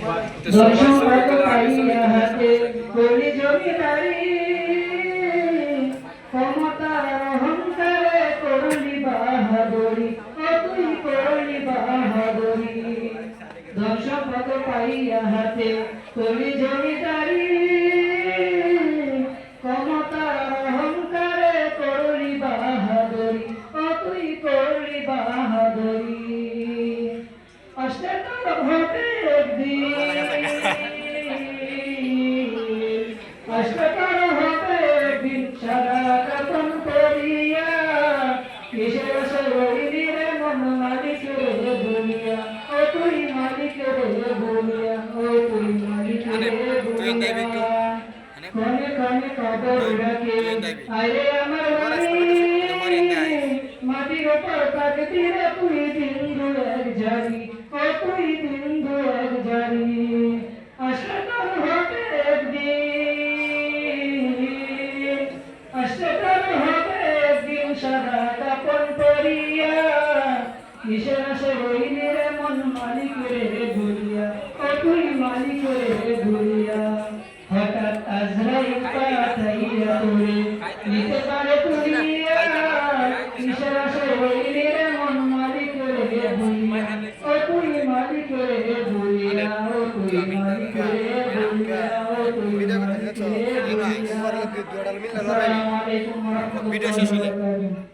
দর্শন কত পাইয়া হাতে করি জমিদারি ক্ষমতার অহংকারে করলি বাহাদুরি তুই করলি বাহাদুরি দর্শন কত পাইয়া হাতে করি জমিদারি ক্ষমতার অহংকারে করলি বাহাদুরি তুই করলি বাহাদুরি অষ্টাত্তর ভোটে একদিন অষ্টাত্তর ভোটে একদিন সারা কাপন করিয়া কিসের সরইলি রে মন মালিক রে বলিয়া তুই মালিক রে বলিয়া তুই মালিক রে বলিয়া কনে কনে কবর রাখে আরে আমার মাটির উপর কাটতি রে তুই বিন্দু এক জারি তুই বিন্দু এক জারি অষ্টাত্তর হবে একদিন অষ্টাত্তর হবে একদিন সাদা কাপন পরিয়া কিসের আসে রইলি রে মন মালিক রে ভুলিয়া তুই মালিক রে ভুলিয়া হঠাৎ আজরাইল পাঠাইয়া তোরে নিতে পারে তুলিয়া কিসের আসে রইলি রে মন মালিক রে ভুলিয়া তুই মালিক রে ভুলিয়া তুই